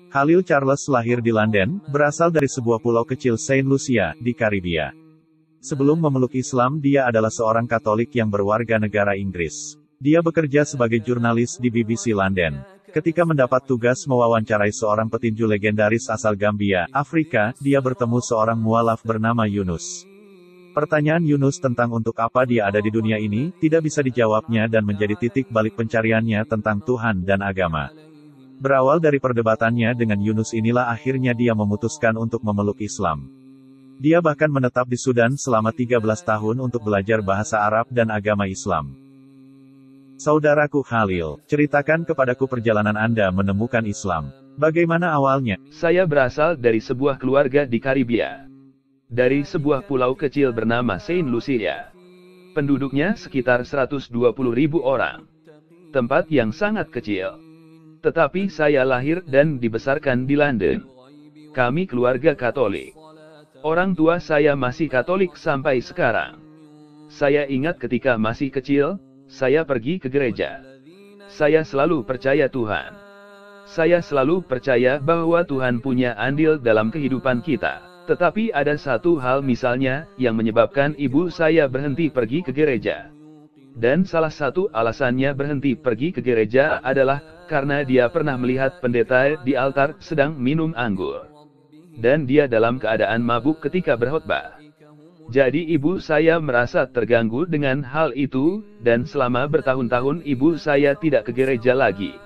Khalil Charles lahir di London, berasal dari sebuah pulau kecil Saint Lucia, di Karibia. Sebelum memeluk Islam, dia adalah seorang Katolik yang berwarga negara Inggris. Dia bekerja sebagai jurnalis di BBC London. Ketika mendapat tugas mewawancarai seorang petinju legendaris asal Gambia, Afrika, dia bertemu seorang mualaf bernama Yunus. Pertanyaan Yunus tentang untuk apa dia ada di dunia ini, tidak bisa dijawabnya dan menjadi titik balik pencariannya tentang Tuhan dan agama. Berawal dari perdebatannya dengan Yunus inilah akhirnya dia memutuskan untuk memeluk Islam. Dia bahkan menetap di Sudan selama 13 tahun untuk belajar bahasa Arab dan agama Islam. Saudaraku Khalil, ceritakan kepadaku perjalanan Anda menemukan Islam. Bagaimana awalnya? Saya berasal dari sebuah keluarga di Karibia. Dari sebuah pulau kecil bernama Saint Lucia. Penduduknya sekitar 120.000 orang. Tempat yang sangat kecil. Tetapi saya lahir dan dibesarkan di London. Kami keluarga Katolik. Orang tua saya masih Katolik sampai sekarang. Saya ingat ketika masih kecil, saya pergi ke gereja. Saya selalu percaya Tuhan. Saya selalu percaya bahwa Tuhan punya andil dalam kehidupan kita. Tetapi ada satu hal misalnya, yang menyebabkan ibu saya berhenti pergi ke gereja. Dan salah satu alasannya berhenti pergi ke gereja adalah, karena dia pernah melihat pendeta di altar sedang minum anggur. Dan dia dalam keadaan mabuk ketika berkhotbah. Jadi ibu saya merasa terganggu dengan hal itu, dan selama bertahun-tahun ibu saya tidak ke gereja lagi.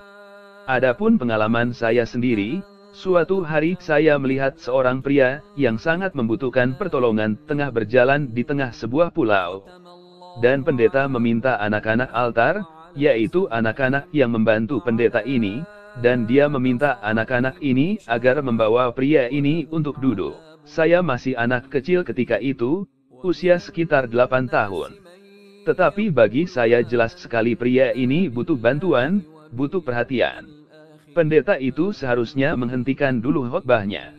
Adapun pengalaman saya sendiri, suatu hari saya melihat seorang pria yang sangat membutuhkan pertolongan tengah berjalan di tengah sebuah pulau. Dan pendeta meminta anak-anak altar, yaitu anak-anak yang membantu pendeta ini, dan dia meminta anak-anak ini agar membawa pria ini untuk duduk. Saya masih anak kecil ketika itu, usia sekitar 8 tahun. Tetapi bagi saya jelas sekali pria ini butuh bantuan, butuh perhatian. Pendeta itu seharusnya menghentikan dulu khotbahnya,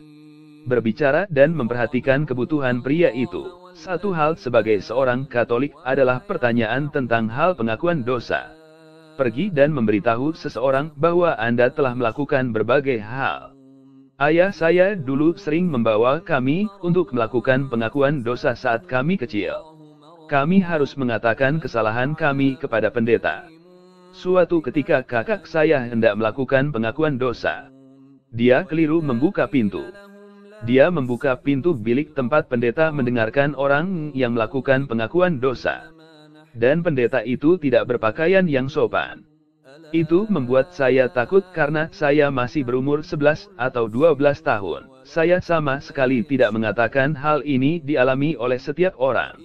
berbicara dan memperhatikan kebutuhan pria itu. Satu hal sebagai seorang Katolik adalah pertanyaan tentang hal pengakuan dosa. Pergi dan memberitahu seseorang bahwa Anda telah melakukan berbagai hal. Ayah saya dulu sering membawa kami untuk melakukan pengakuan dosa saat kami kecil. Kami harus mengatakan kesalahan kami kepada pendeta. Suatu ketika kakak saya hendak melakukan pengakuan dosa. Dia keliru membuka pintu. Dia membuka pintu bilik tempat pendeta mendengarkan orang yang melakukan pengakuan dosa. Dan pendeta itu tidak berpakaian yang sopan. Itu membuat saya takut karena saya masih berumur 11 atau 12 tahun. Saya sama sekali tidak mengatakan hal ini dialami oleh setiap orang.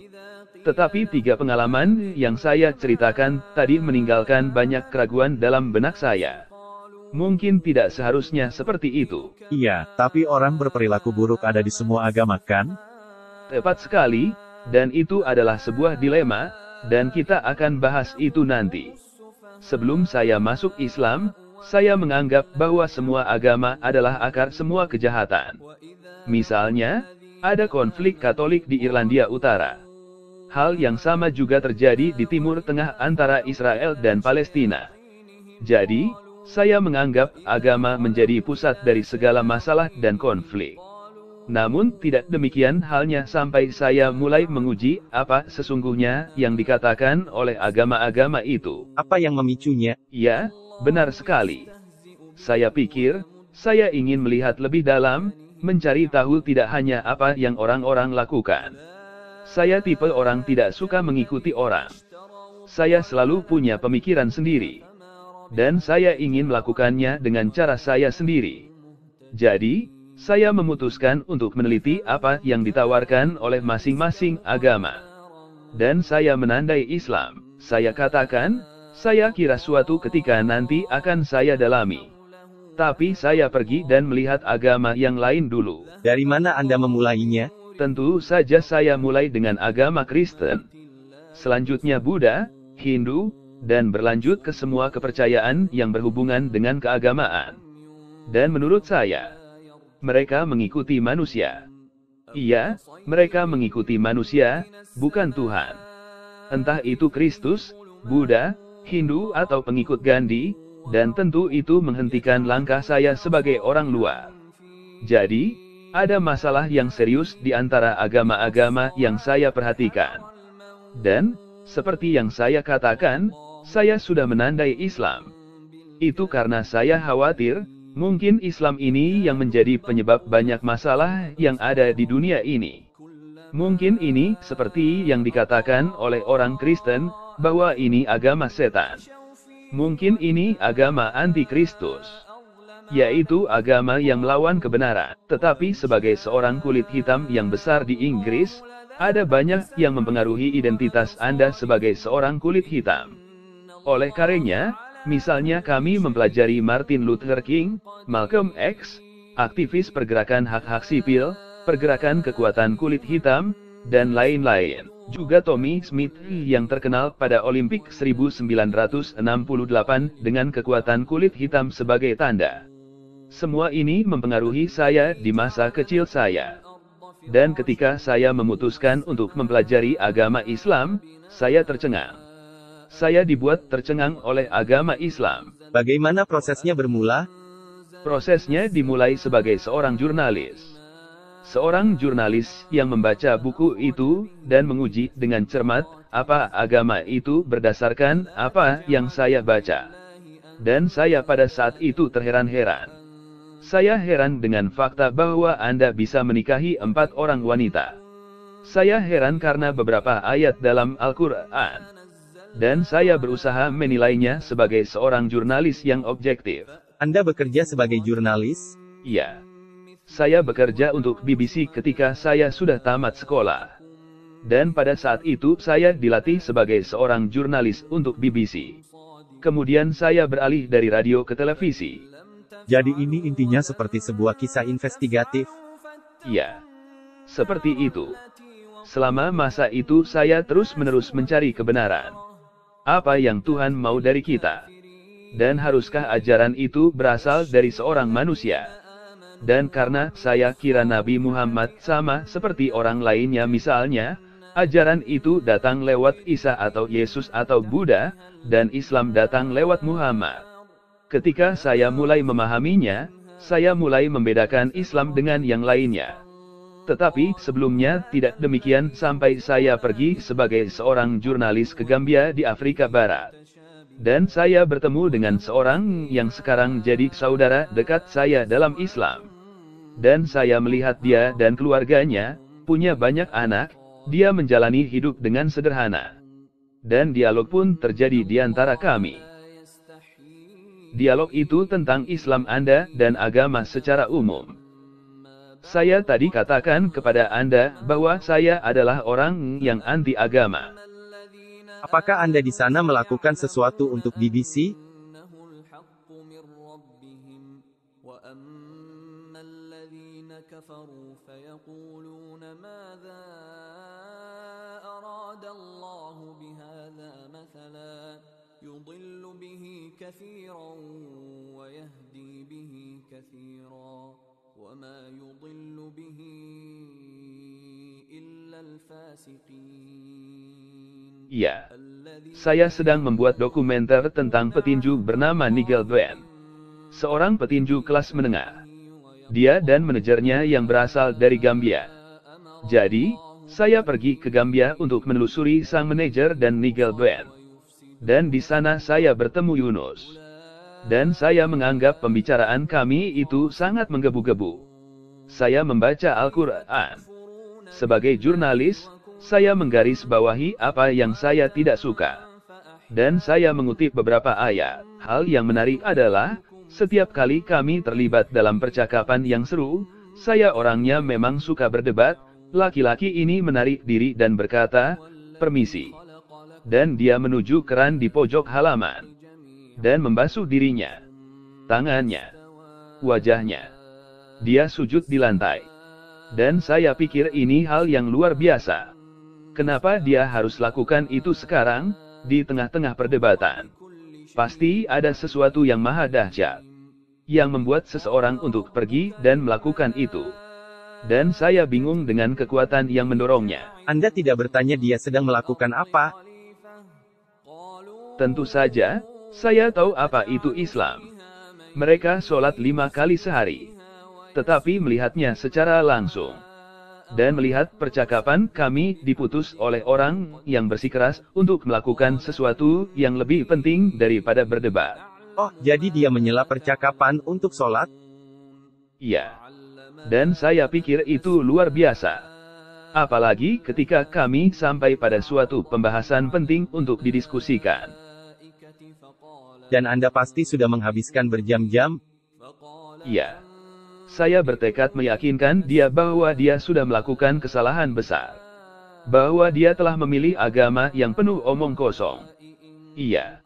Tetapi 3 pengalaman yang saya ceritakan tadi meninggalkan banyak keraguan dalam benak saya. Mungkin tidak seharusnya seperti itu. Iya, tapi orang berperilaku buruk ada di semua agama, kan? Tepat sekali, dan itu adalah sebuah dilema, dan kita akan bahas itu nanti. Sebelum saya masuk Islam, saya menganggap bahwa semua agama adalah akar semua kejahatan. Misalnya, ada konflik Katolik di Irlandia Utara. Hal yang sama juga terjadi di Timur Tengah antara Israel dan Palestina. Jadi, saya menganggap agama menjadi pusat dari segala masalah dan konflik. Namun tidak demikian halnya sampai saya mulai menguji apa sesungguhnya yang dikatakan oleh agama-agama itu. Apa yang memicunya? Ya, benar sekali. Saya pikir, saya ingin melihat lebih dalam, mencari tahu tidak hanya apa yang orang-orang lakukan. Saya tipe orang tidak suka mengikuti orang. Saya selalu punya pemikiran sendiri. Dan saya ingin melakukannya dengan cara saya sendiri. Jadi, saya memutuskan untuk meneliti apa yang ditawarkan oleh masing-masing agama. Dan saya menandai Islam. Saya katakan, saya kira suatu ketika nanti akan saya dalami. Tapi saya pergi dan melihat agama yang lain dulu. Dari mana Anda memulainya? Tentu saja saya mulai dengan agama Kristen. Selanjutnya Buddha, Hindu, dan berlanjut ke semua kepercayaan yang berhubungan dengan keagamaan. Dan menurut saya, mereka mengikuti manusia. Iya, mereka mengikuti manusia, bukan Tuhan. Entah itu Kristus, Buddha, Hindu atau pengikut Gandhi, Dan tentu itu menghentikan langkah saya sebagai orang luar. Jadi, ada masalah yang serius di antara agama-agama yang saya perhatikan. Dan, seperti yang saya katakan, saya sudah menandai Islam. Itu karena saya khawatir, mungkin Islam ini yang menjadi penyebab banyak masalah yang ada di dunia ini. Mungkin ini seperti yang dikatakan oleh orang Kristen, bahwa ini agama setan. Mungkin ini agama anti-Kristus, yaitu agama yang melawan kebenaran. Tetapi sebagai seorang kulit hitam yang besar di Inggris, ada banyak yang mempengaruhi identitas Anda sebagai seorang kulit hitam. Oleh karenanya, misalnya kami mempelajari Martin Luther King, Malcolm X, aktivis pergerakan hak-hak sipil, pergerakan kekuatan kulit hitam, dan lain-lain. Juga Tommy Smith yang terkenal pada Olimpik 1968 dengan kekuatan kulit hitam sebagai tanda. Semua ini mempengaruhi saya di masa kecil saya. Dan ketika saya memutuskan untuk mempelajari agama Islam, saya tercengang. Saya dibuat tercengang oleh agama Islam. Bagaimana prosesnya bermula? Prosesnya dimulai sebagai seorang jurnalis. Seorang jurnalis yang membaca buku itu, dan menguji dengan cermat, apa agama itu berdasarkan apa yang saya baca. Dan saya pada saat itu terheran-heran. Saya heran dengan fakta bahwa Anda bisa menikahi 4 orang wanita. Saya heran karena beberapa ayat dalam Al-Quran. Dan saya berusaha menilainya sebagai seorang jurnalis yang objektif. Anda bekerja sebagai jurnalis? Iya. Saya bekerja untuk BBC ketika saya sudah tamat sekolah. Dan pada saat itu saya dilatih sebagai seorang jurnalis untuk BBC. Kemudian saya beralih dari radio ke televisi. Jadi ini intinya seperti sebuah kisah investigatif? Iya. Seperti itu. Selama masa itu saya terus-menerus mencari kebenaran. Apa yang Tuhan mau dari kita? Dan haruskah ajaran itu berasal dari seorang manusia? Dan karena saya kira Nabi Muhammad sama seperti orang lainnya, misalnya, ajaran itu datang lewat Isa atau Yesus atau Buddha, dan Islam datang lewat Muhammad. Ketika saya mulai memahaminya, saya mulai membedakan Islam dengan yang lainnya. Tetapi sebelumnya tidak demikian sampai saya pergi sebagai seorang jurnalis ke Gambia di Afrika Barat. Dan saya bertemu dengan seorang yang sekarang jadi saudara dekat saya dalam Islam. Dan saya melihat dia dan keluarganya, punya banyak anak, dia menjalani hidup dengan sederhana. Dan dialog pun terjadi di antara kami. Dialog itu tentang Islam Anda dan agama secara umum. Saya tadi katakan kepada Anda bahwa saya adalah orang yang anti agama. Apakah Anda di sana melakukan sesuatu untuk BBC? Iya. Saya sedang membuat dokumenter tentang petinju bernama Nigel Benn. Seorang petinju kelas menengah. Dia dan manajernya yang berasal dari Gambia. Jadi, saya pergi ke Gambia untuk menelusuri sang manajer dan Nigel Benn. Dan di sana saya bertemu Yunus. Dan saya menganggap pembicaraan kami itu sangat menggebu-gebu. Saya membaca Al-Quran. Sebagai jurnalis, saya menggarisbawahi apa yang saya tidak suka. Dan saya mengutip beberapa ayat. Hal yang menarik adalah, setiap kali kami terlibat dalam percakapan yang seru, saya orangnya memang suka berdebat. Laki-laki ini menarik diri dan berkata, "Permisi." Dan dia menuju keran di pojok halaman. Dan membasuh dirinya, tangannya, wajahnya. Dia sujud di lantai. Dan saya pikir ini hal yang luar biasa. Kenapa dia harus lakukan itu sekarang, di tengah-tengah perdebatan? Pasti ada sesuatu yang maha dahsyat, yang membuat seseorang untuk pergi dan melakukan itu. Dan saya bingung dengan kekuatan yang mendorongnya. Anda tidak bertanya dia sedang melakukan apa? Tentu saja, Saya tahu apa itu Islam. Mereka sholat 5 kali sehari. Tetapi melihatnya secara langsung. Dan melihat percakapan kami diputus oleh orang yang bersikeras untuk melakukan sesuatu yang lebih penting daripada berdebat. Oh, jadi dia menyela percakapan untuk sholat? Iya. Dan saya pikir itu luar biasa. Apalagi ketika kami sampai pada suatu pembahasan penting untuk didiskusikan. Dan Anda pasti sudah menghabiskan berjam-jam? Iya. Saya bertekad meyakinkan dia bahwa dia sudah melakukan kesalahan besar. Bahwa dia telah memilih agama yang penuh omong kosong. Iya.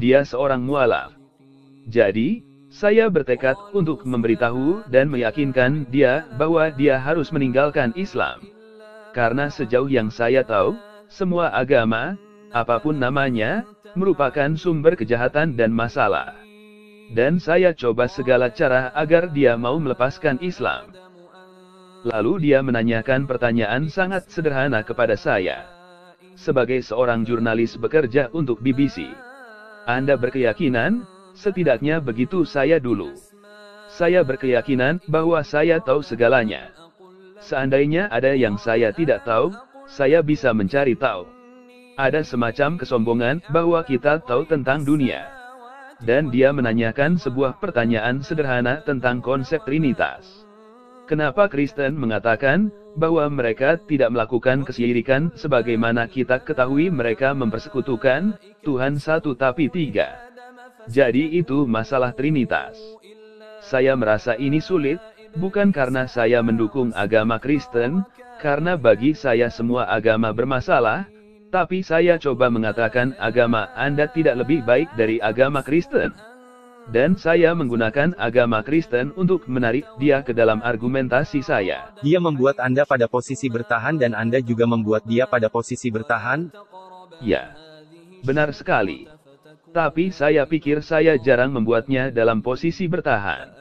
Dia seorang mualaf. Jadi, saya bertekad untuk memberitahu dan meyakinkan dia bahwa dia harus meninggalkan Islam. Karena sejauh yang saya tahu, semua agama, apapun namanya, merupakan sumber kejahatan dan masalah. Dan saya coba segala cara agar dia mau melepaskan Islam. Lalu dia menanyakan pertanyaan sangat sederhana kepada saya. Sebagai seorang jurnalis bekerja untuk BBC, Anda berkeyakinan, setidaknya begitu saya dulu. Saya berkeyakinan bahwa saya tahu segalanya. Seandainya ada yang saya tidak tahu, saya bisa mencari tahu. Ada semacam kesombongan bahwa kita tahu tentang dunia. Dan dia menanyakan sebuah pertanyaan sederhana tentang konsep Trinitas. Kenapa Kristen mengatakan bahwa mereka tidak melakukan kesyirikan sebagaimana kita ketahui mereka mempersekutukan Tuhan satu tapi tiga? Jadi itu masalah Trinitas. Saya merasa ini sulit, bukan karena saya mendukung agama Kristen, karena bagi saya semua agama bermasalah, tapi saya coba mengatakan agama Anda tidak lebih baik dari agama Kristen. Dan saya menggunakan agama Kristen untuk menarik dia ke dalam argumentasi saya. Dia membuat Anda pada posisi bertahan dan Anda juga membuat dia pada posisi bertahan? Ya, benar sekali. Tapi saya pikir saya jarang membuatnya dalam posisi bertahan.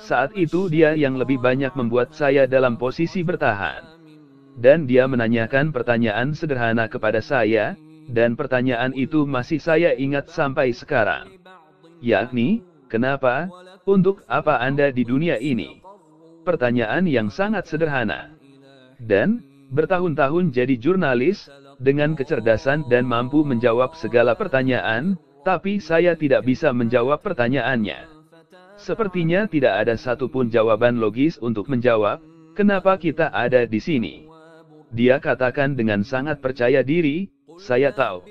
Saat itu dia yang lebih banyak membuat saya dalam posisi bertahan. Dan dia menanyakan pertanyaan sederhana kepada saya, dan pertanyaan itu masih saya ingat sampai sekarang. Yakni, kenapa, untuk apa Anda di dunia ini? Pertanyaan yang sangat sederhana. Dan, bertahun-tahun jadi jurnalis, dengan kecerdasan dan mampu menjawab segala pertanyaan, tapi saya tidak bisa menjawab pertanyaannya. Sepertinya tidak ada satupun jawaban logis untuk menjawab, kenapa kita ada di sini. Dia katakan dengan sangat percaya diri, saya tahu.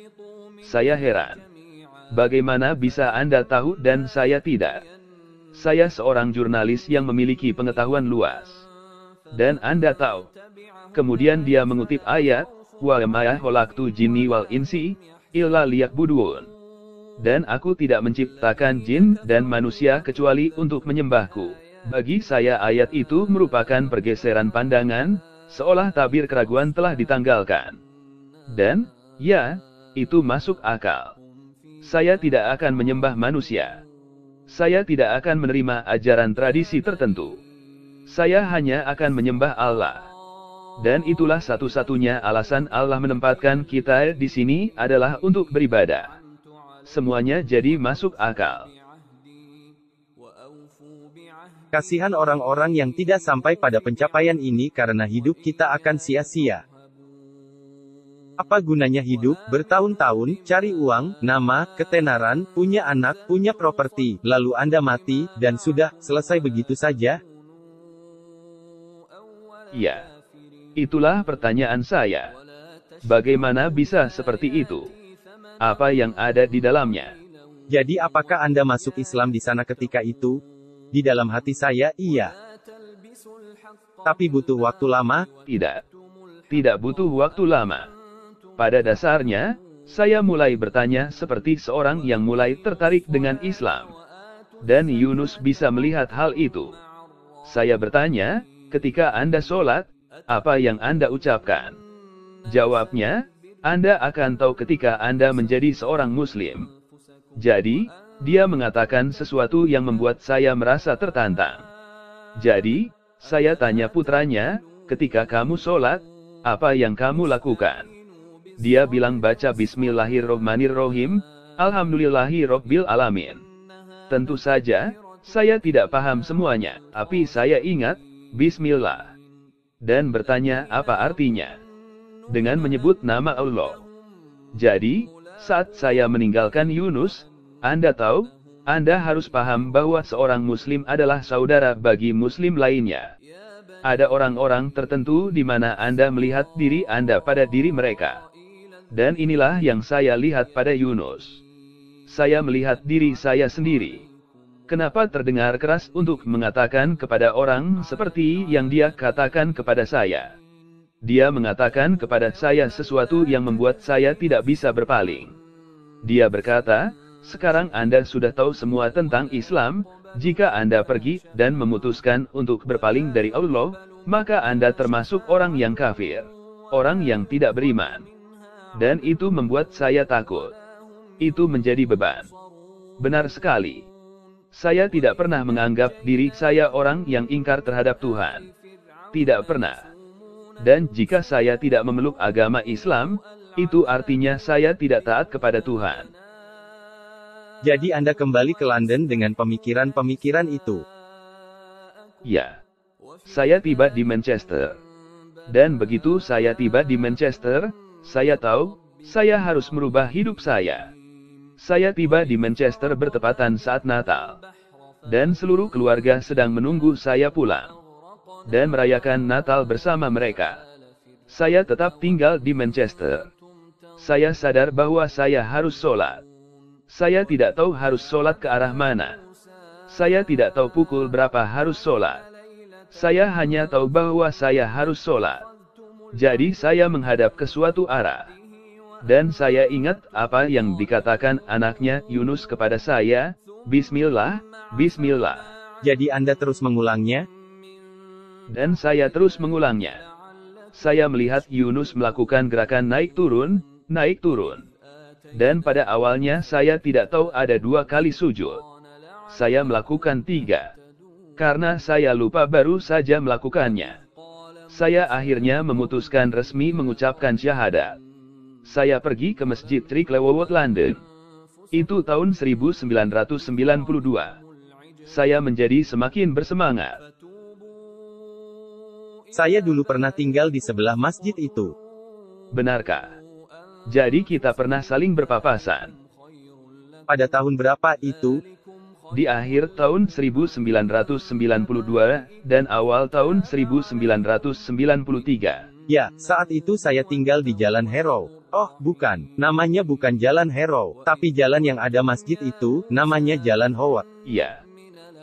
Saya heran. Bagaimana bisa Anda tahu dan saya tidak? Saya seorang jurnalis yang memiliki pengetahuan luas. Dan Anda tahu. Kemudian dia mengutip ayat, wa ma khalaqtu jinni wal insi illa liya'budun. Dan aku tidak menciptakan jin dan manusia kecuali untuk menyembahku. Bagi saya ayat itu merupakan pergeseran pandangan, seolah tabir keraguan telah ditanggalkan. Dan, ya, itu masuk akal. Saya tidak akan menyembah manusia. Saya tidak akan menerima ajaran tradisi tertentu. Saya hanya akan menyembah Allah. Dan itulah satu-satunya alasan Allah menempatkan kita di sini adalah untuk beribadah. Semuanya jadi masuk akal. Kasihan orang-orang yang tidak sampai pada pencapaian ini karena hidup kita akan sia-sia. Apa gunanya hidup, bertahun-tahun, cari uang, nama, ketenaran, punya anak, punya properti, lalu Anda mati, dan sudah, selesai begitu saja? Ya, itulah pertanyaan saya. Bagaimana bisa seperti itu? Apa yang ada di dalamnya? Jadi apakah Anda masuk Islam di sana ketika itu? Di dalam hati saya, iya. Tapi butuh waktu lama? Tidak. Tidak butuh waktu lama. Pada dasarnya, saya mulai bertanya seperti seorang yang mulai tertarik dengan Islam. Dan Yunus bisa melihat hal itu. Saya bertanya, ketika Anda sholat, apa yang Anda ucapkan? Jawabnya, Anda akan tahu ketika Anda menjadi seorang Muslim. Jadi, dia mengatakan sesuatu yang membuat saya merasa tertantang. Jadi, saya tanya putranya, ketika kamu sholat, apa yang kamu lakukan? Dia bilang baca Bismillahirrohmanirrohim, Alhamdulillahi Rabbil Alamin. Tentu saja, saya tidak paham semuanya, tapi saya ingat, Bismillah. Dan bertanya apa artinya. Dengan menyebut nama Allah. Jadi, saat saya meninggalkan Yunus, Anda tahu, Anda harus paham bahwa seorang Muslim adalah saudara bagi Muslim lainnya. Ada orang-orang tertentu di mana Anda melihat diri Anda pada diri mereka. Dan inilah yang saya lihat pada Yunus. Saya melihat diri saya sendiri. Kenapa terdengar keras untuk mengatakan kepada orang seperti yang dia katakan kepada saya? Dia mengatakan kepada saya sesuatu yang membuat saya tidak bisa berpaling. Dia berkata, sekarang Anda sudah tahu semua tentang Islam, jika Anda pergi dan memutuskan untuk berpaling dari Allah, maka Anda termasuk orang yang kafir, orang yang tidak beriman. Dan itu membuat saya takut. Itu menjadi beban. Benar sekali. Saya tidak pernah menganggap diri saya orang yang ingkar terhadap Tuhan. Tidak pernah. Dan jika saya tidak memeluk agama Islam, itu artinya saya tidak taat kepada Tuhan. Jadi Anda kembali ke London dengan pemikiran-pemikiran itu? Ya. Saya tiba di Manchester. Dan begitu saya tiba di Manchester, saya tahu, saya harus merubah hidup saya. Saya tiba di Manchester bertepatan saat Natal. Dan seluruh keluarga sedang menunggu saya pulang. Dan merayakan Natal bersama mereka. Saya tetap tinggal di Manchester. Saya sadar bahwa saya harus sholat. Saya tidak tahu harus sholat ke arah mana. Saya tidak tahu pukul berapa harus sholat. Saya hanya tahu bahwa saya harus sholat. Jadi saya menghadap ke suatu arah. Dan saya ingat apa yang dikatakan anaknya Yunus kepada saya, Bismillah, Bismillah. Jadi Anda terus mengulangnya? Dan saya terus mengulangnya. Saya melihat Yunus melakukan gerakan naik turun, naik turun. Dan pada awalnya saya tidak tahu ada 2 kali sujud. Saya melakukan 3. Karena saya lupa baru saja melakukannya. Saya akhirnya memutuskan resmi mengucapkan syahadat. Saya pergi ke Masjid Triclawot London. Itu tahun 1992. Saya menjadi semakin bersemangat. Saya dulu pernah tinggal di sebelah masjid itu. Benarkah? Jadi kita pernah saling berpapasan. Pada tahun berapa itu? Di akhir tahun 1992, dan awal tahun 1993. Ya, saat itu saya tinggal di Jalan Harrow. Oh, bukan, namanya bukan Jalan Harrow, tapi jalan yang ada masjid itu, namanya Jalan Howard. Iya.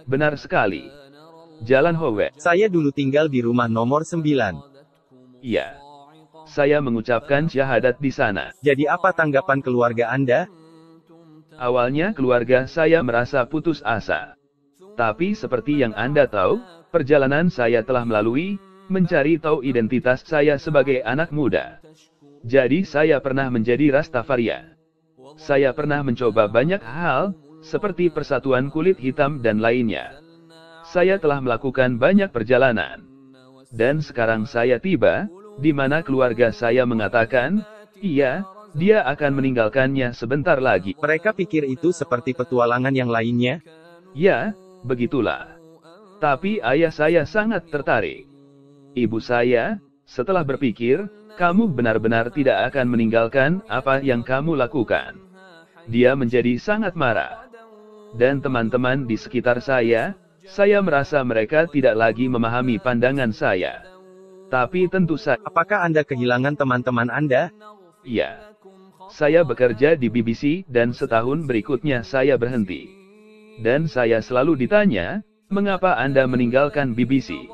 Benar sekali. Jalan Howard. Saya dulu tinggal di rumah nomor 9. Iya. Saya mengucapkan syahadat di sana. Jadi apa tanggapan keluarga Anda? Awalnya keluarga saya merasa putus asa. Tapi seperti yang Anda tahu, perjalanan saya telah melalui, mencari tahu identitas saya sebagai anak muda. Jadi saya pernah menjadi Rastafarian. Saya pernah mencoba banyak hal, seperti persatuan kulit hitam dan lainnya. Saya telah melakukan banyak perjalanan. Dan sekarang saya tiba, di mana keluarga saya mengatakan, iya, dia akan meninggalkannya sebentar lagi. Mereka pikir itu seperti petualangan yang lainnya? Ya, begitulah. Tapi ayah saya sangat tertarik. Ibu saya, setelah berpikir, kamu benar-benar tidak akan meninggalkan apa yang kamu lakukan. Dia menjadi sangat marah. Dan teman-teman di sekitar saya merasa mereka tidak lagi memahami pandangan saya. Tapi tentu saja. Apakah Anda kehilangan teman-teman Anda? Iya. Saya bekerja di BBC dan setahun berikutnya saya berhenti. Dan saya selalu ditanya, mengapa Anda meninggalkan BBC?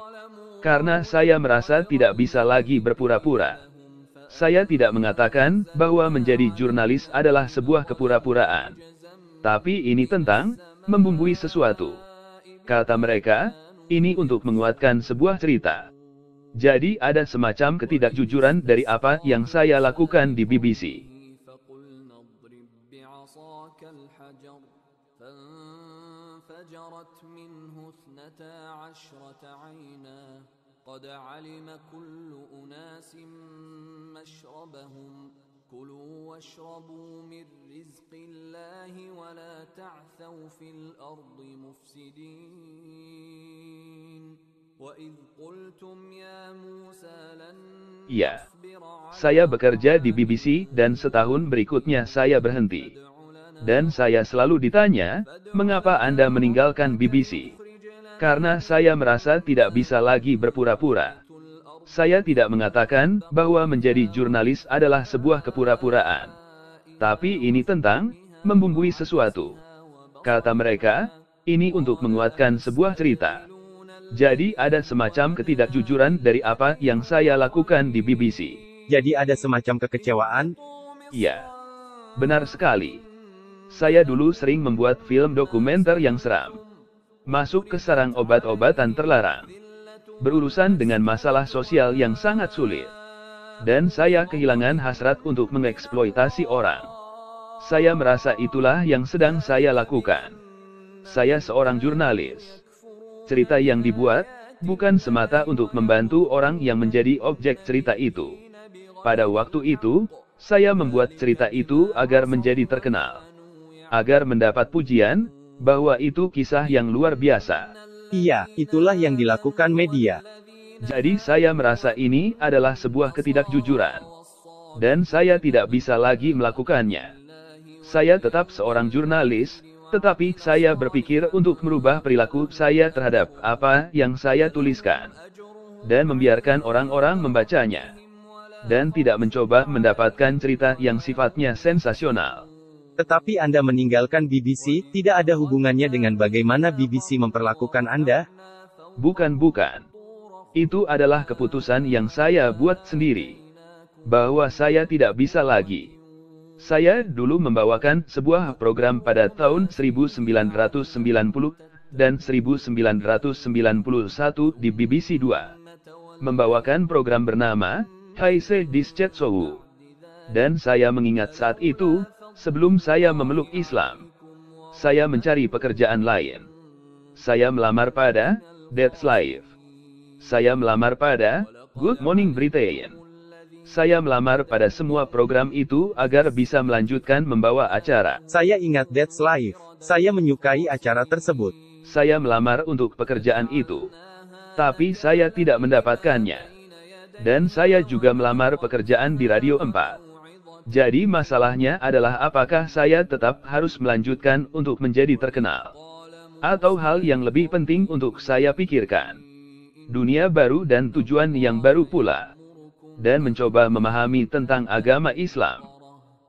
Karena saya merasa tidak bisa lagi berpura-pura. Saya tidak mengatakan bahwa menjadi jurnalis adalah sebuah kepura-puraan. Tapi ini tentang membumbui sesuatu. Kata mereka, ini untuk menguatkan sebuah cerita. Jadi ada semacam ketidakjujuran dari apa yang saya lakukan di BBC. قد علم كل أناس مشربهم كلوا واشربوا من رزق الله ولا تعثوا في الأرض مفسدين وإذ قلتم يا موسى لن Ya, saya bekerja di BBC dan setahun berikutnya saya berhenti. Dan saya selalu ditanya, mengapa Anda meninggalkan BBC? Karena saya merasa tidak bisa lagi berpura-pura. Saya tidak mengatakan bahwa menjadi jurnalis adalah sebuah kepura-puraan. Tapi ini tentang membumbui sesuatu. Kata mereka, ini untuk menguatkan sebuah cerita. Jadi ada semacam ketidakjujuran dari apa yang saya lakukan di BBC. Jadi ada semacam kekecewaan? Iya, benar sekali. Saya dulu sering membuat film dokumenter yang seram. Masuk ke sarang obat-obatan terlarang. Berurusan dengan masalah sosial yang sangat sulit. Dan saya kehilangan hasrat untuk mengeksploitasi orang. Saya merasa itulah yang sedang saya lakukan. Saya seorang jurnalis. Cerita yang dibuat, bukan semata untuk membantu orang yang menjadi objek cerita itu. Pada waktu itu, saya membuat cerita itu agar menjadi terkenal. Agar mendapat pujian, bahwa itu kisah yang luar biasa. Iya, itulah yang dilakukan media. Jadi saya merasa ini adalah sebuah ketidakjujuran. Dan saya tidak bisa lagi melakukannya. Saya tetap seorang jurnalis, tetapi saya berpikir untuk merubah perilaku saya terhadap apa yang saya tuliskan. Dan membiarkan orang-orang membacanya. Dan tidak mencoba mendapatkan cerita yang sifatnya sensasional. Tetapi Anda meninggalkan BBC, tidak ada hubungannya dengan bagaimana BBC memperlakukan Anda? Bukan. Itu adalah keputusan yang saya buat sendiri. Bahwa saya tidak bisa lagi. Saya dulu membawakan sebuah program pada tahun 1990 dan 1991 di BBC 2. Membawakan program bernama Haise Dischet Show. Dan saya mengingat saat itu, sebelum saya memeluk Islam, saya mencari pekerjaan lain. Saya melamar pada That's Life. Saya melamar pada Good Morning Britain. Saya melamar pada semua program itu agar bisa melanjutkan membawa acara. Saya ingat That's Life. Saya menyukai acara tersebut. Saya melamar untuk pekerjaan itu. Tapi saya tidak mendapatkannya. Dan saya juga melamar pekerjaan di Radio 4. Jadi masalahnya adalah apakah saya tetap harus melanjutkan untuk menjadi terkenal. Atau hal yang lebih penting untuk saya pikirkan. Dunia baru dan tujuan yang baru pula. Dan mencoba memahami tentang agama Islam.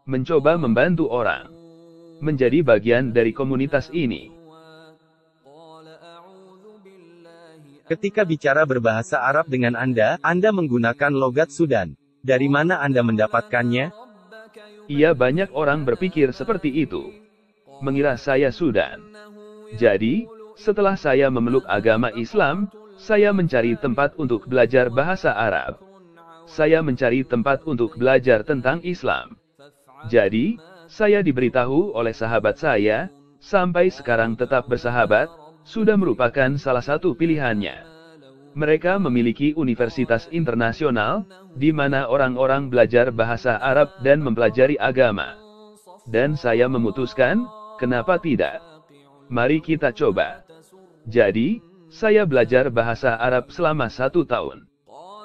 Mencoba membantu orang. Menjadi bagian dari komunitas ini. Ketika bicara berbahasa Arab dengan Anda menggunakan logat Sudan. Dari mana Anda mendapatkannya? Iya, banyak orang berpikir seperti itu. Mengira saya Sudan. Jadi, setelah saya memeluk agama Islam, saya mencari tempat untuk belajar bahasa Arab. Saya mencari tempat untuk belajar tentang Islam. Jadi, saya diberitahu oleh sahabat saya, sampai sekarang tetap bersahabat, sudah merupakan salah satu pilihannya. Mereka memiliki universitas internasional, di mana orang-orang belajar bahasa Arab dan mempelajari agama. Dan saya memutuskan, kenapa tidak? Mari kita coba. Jadi, saya belajar bahasa Arab selama 1 tahun.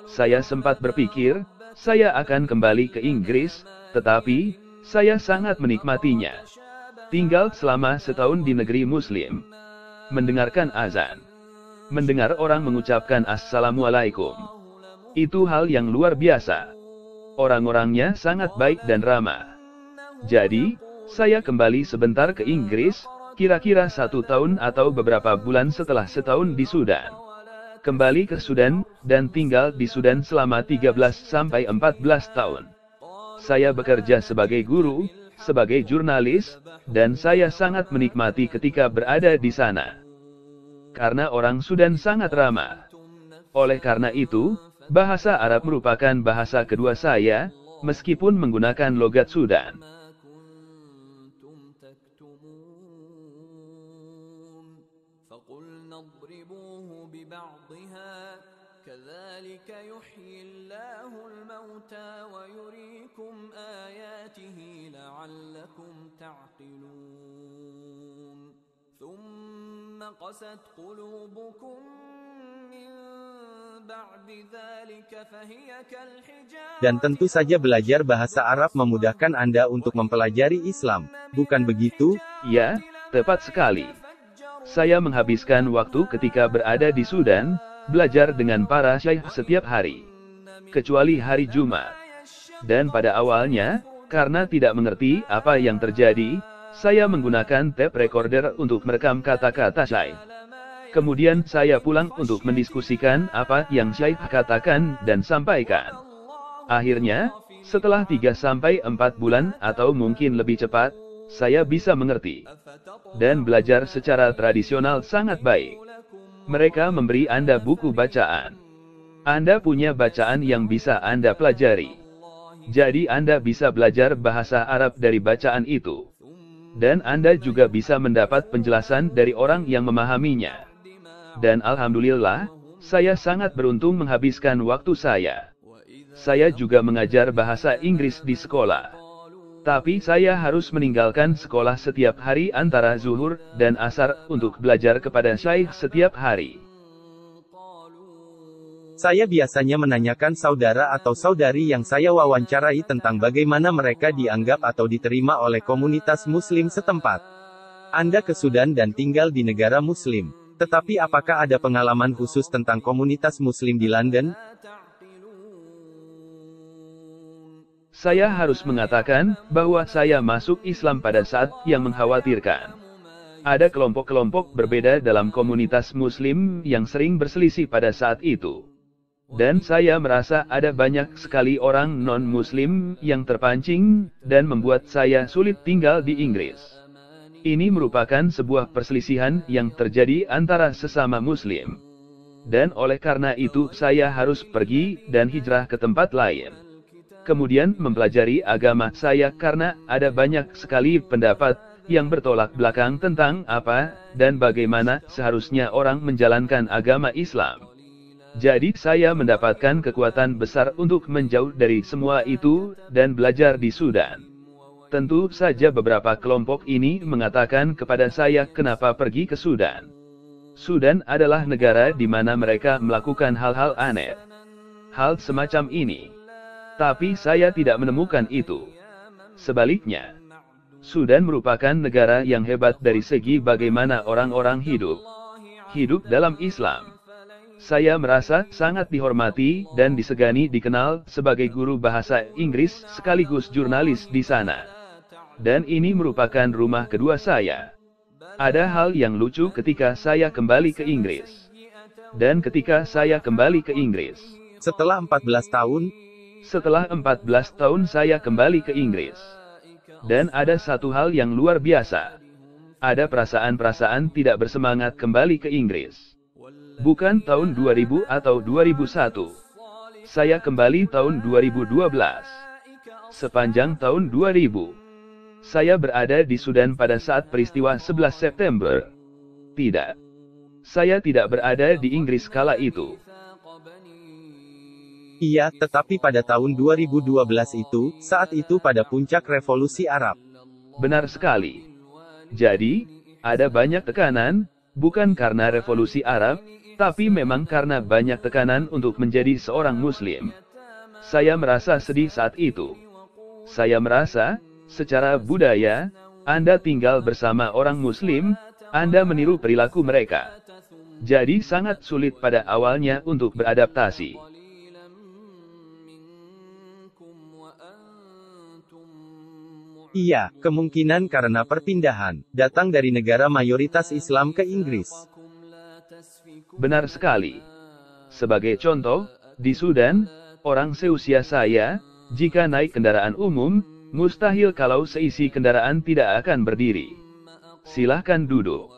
Saya sempat berpikir, saya akan kembali ke Inggris, tetapi, saya sangat menikmatinya. Tinggal selama 1 tahun di negeri Muslim. Mendengarkan azan. Mendengar orang mengucapkan Assalamualaikum. Itu hal yang luar biasa. Orang-orangnya sangat baik dan ramah. Jadi, saya kembali sebentar ke Inggris, kira-kira 1 tahun atau beberapa bulan setelah 1 tahun di Sudan. Kembali ke Sudan, dan tinggal di Sudan selama 13-14 tahun. Saya bekerja sebagai guru, sebagai jurnalis, dan saya sangat menikmati ketika berada di sana. Karena orang Sudan sangat ramah. Oleh karena itu, bahasa Arab merupakan bahasa kedua saya, meskipun menggunakan logat Sudan. كذلك يحيي الله الموتى ويريكم آياته لعلكم تعقلون ثم قست قلوبكم من بعد ذلك فهي كالحجارة. Dan tentu saja belajar bahasa Arab memudahkan Anda untuk mempelajari Islam, bukan begitu? Ya, tepat sekali. Saya menghabiskan waktu ketika berada di Sudan, belajar dengan para syaikh setiap hari, kecuali hari Jumat. Dan pada awalnya, karena tidak mengerti apa yang terjadi, saya menggunakan tape recorder untuk merekam kata-kata syaikh. Kemudian saya pulang untuk mendiskusikan apa yang syaikh katakan dan sampaikan. Akhirnya, setelah 3-4 bulan atau mungkin lebih cepat, saya bisa mengerti dan belajar secara tradisional sangat baik. Mereka memberi Anda buku bacaan. Anda punya bacaan yang bisa Anda pelajari. Jadi Anda bisa belajar bahasa Arab dari bacaan itu. Dan Anda juga bisa mendapat penjelasan dari orang yang memahaminya. Dan alhamdulillah, saya sangat beruntung menghabiskan waktu saya. Saya juga mengajar bahasa Inggris di sekolah. Tapi saya harus meninggalkan sekolah setiap hari antara zuhur dan asar untuk belajar kepada syaikh setiap hari. Saya biasanya menanyakan saudara atau saudari yang saya wawancarai tentang bagaimana mereka dianggap atau diterima oleh komunitas muslim setempat. Anda ke Sudan dan tinggal di negara muslim. Tetapi apakah ada pengalaman khusus tentang komunitas muslim di London? Saya harus mengatakan bahwa saya masuk Islam pada saat yang mengkhawatirkan. Ada kelompok-kelompok berbeda dalam komunitas Muslim yang sering berselisih pada saat itu. Dan saya merasa ada banyak sekali orang non-Muslim yang terpancing dan membuat saya sulit tinggal di Inggris. Ini merupakan sebuah perselisihan yang terjadi antara sesama Muslim. Dan oleh karena itu saya harus pergi dan hijrah ke tempat lain. Kemudian mempelajari agama saya karena ada banyak sekali pendapat yang bertolak belakang tentang apa dan bagaimana seharusnya orang menjalankan agama Islam. Jadi saya mendapatkan kekuatan besar untuk menjauh dari semua itu dan belajar di Sudan. Tentu saja beberapa kelompok ini mengatakan kepada saya kenapa pergi ke Sudan. Sudan adalah negara di mana mereka melakukan hal-hal aneh. Hal semacam ini. Tapi saya tidak menemukan itu. Sebaliknya, Sudan merupakan negara yang hebat dari segi bagaimana orang-orang hidup dalam Islam. Saya merasa sangat dihormati dan disegani dikenal sebagai guru bahasa Inggris sekaligus jurnalis di sana. Dan ini merupakan rumah kedua saya. Ada hal yang lucu ketika saya kembali ke Inggris. Dan ketika saya kembali ke Inggris, Setelah 14 tahun, setelah 14 tahun saya kembali ke Inggris. Dan ada satu hal yang luar biasa. Ada perasaan-perasaan tidak bersemangat kembali ke Inggris. Bukan tahun 2000 atau 2001. Saya kembali tahun 2012. Sepanjang tahun 2000. Saya berada di Sudan pada saat peristiwa 11 September. Tidak. Saya tidak berada di Inggris kala itu. Iya, tetapi pada tahun 2012 itu, saat itu pada puncak revolusi Arab. Benar sekali. Jadi, ada banyak tekanan, bukan karena revolusi Arab, tapi memang karena banyak tekanan untuk menjadi seorang Muslim. Saya merasa sedih saat itu. Saya merasa, secara budaya, Anda tinggal bersama orang Muslim, Anda meniru perilaku mereka. Jadi sangat sulit pada awalnya untuk beradaptasi. Iya, kemungkinan karena perpindahan, datang dari negara mayoritas Islam ke Inggris. Benar sekali. Sebagai contoh, di Sudan, orang seusia saya, jika naik kendaraan umum, mustahil kalau seisi kendaraan tidak akan berdiri. Silahkan duduk.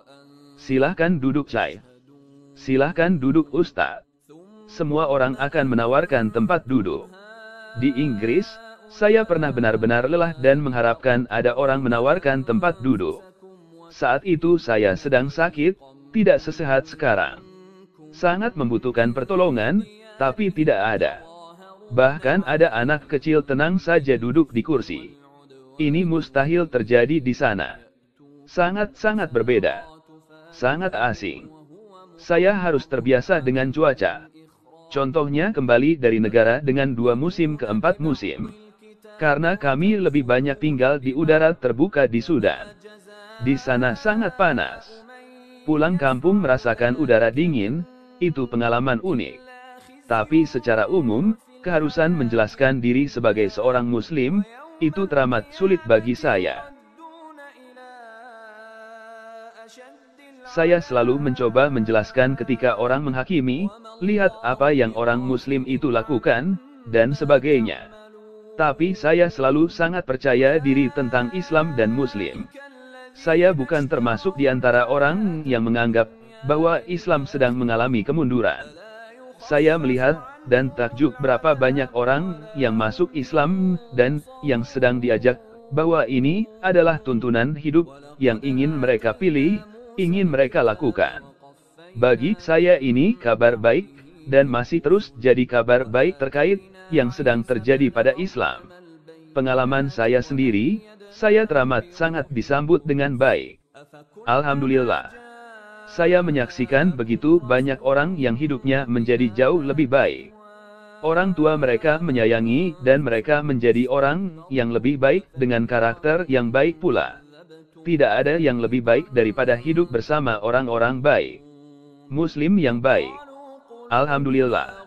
Silahkan duduk Syekh. Silahkan duduk Ustadz. Semua orang akan menawarkan tempat duduk. Di Inggris, saya pernah benar-benar lelah dan mengharapkan ada orang menawarkan tempat duduk. Saat itu saya sedang sakit, tidak sesehat sekarang. Sangat membutuhkan pertolongan, Tapi tidak ada. Bahkan ada anak kecil tenang saja duduk di kursi. Ini mustahil terjadi di sana. Sangat-sangat berbeda. Sangat asing. Saya harus terbiasa dengan cuaca. Contohnya kembali dari negara dengan 2 musim ke 4 musim. Karena kami lebih banyak tinggal di udara terbuka di Sudan. Di sana sangat panas. Pulang kampung merasakan udara dingin, itu pengalaman unik. Tapi secara umum, keharusan menjelaskan diri sebagai seorang Muslim, itu teramat sulit bagi saya. Saya selalu mencoba menjelaskan ketika orang menghakimi, lihat apa yang orang Muslim itu lakukan, dan sebagainya. Tapi saya selalu sangat percaya diri tentang Islam dan Muslim. Saya bukan termasuk di antara orang yang menganggap bahwa Islam sedang mengalami kemunduran. Saya melihat dan takjub berapa banyak orang yang masuk Islam dan yang sedang diajak bahwa ini adalah tuntunan hidup yang ingin mereka pilih, ingin mereka lakukan. Bagi saya ini kabar baik dan masih terus jadi kabar baik terkait yang sedang terjadi pada Islam. Pengalaman saya sendiri, saya teramat sangat disambut dengan baik. Alhamdulillah. Saya menyaksikan begitu banyak orang yang hidupnya menjadi jauh lebih baik. Orang tua mereka menyayangi dan mereka menjadi orang yang lebih baik dengan karakter yang baik pula. Tidak ada yang lebih baik daripada hidup bersama orang-orang baik. Muslim yang baik. Alhamdulillah.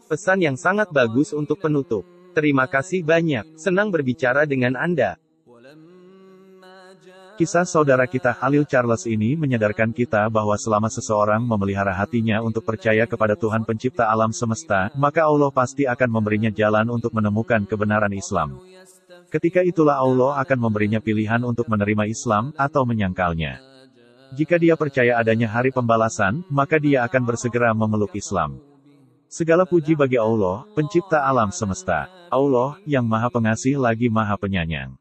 Pesan yang sangat bagus untuk penutup. Terima kasih banyak. Senang berbicara dengan Anda. Kisah saudara kita Khalil Charles ini menyadarkan kita bahwa selama seseorang memelihara hatinya untuk percaya kepada Tuhan pencipta alam semesta, maka Allah pasti akan memberinya jalan untuk menemukan kebenaran Islam. Ketika itulah Allah akan memberinya pilihan untuk menerima Islam, atau menyangkalnya. Jika dia percaya adanya hari pembalasan, maka dia akan bersegera memeluk Islam. Segala puji bagi Allah, pencipta alam semesta. Allah, yang Maha Pengasih lagi Maha Penyayang.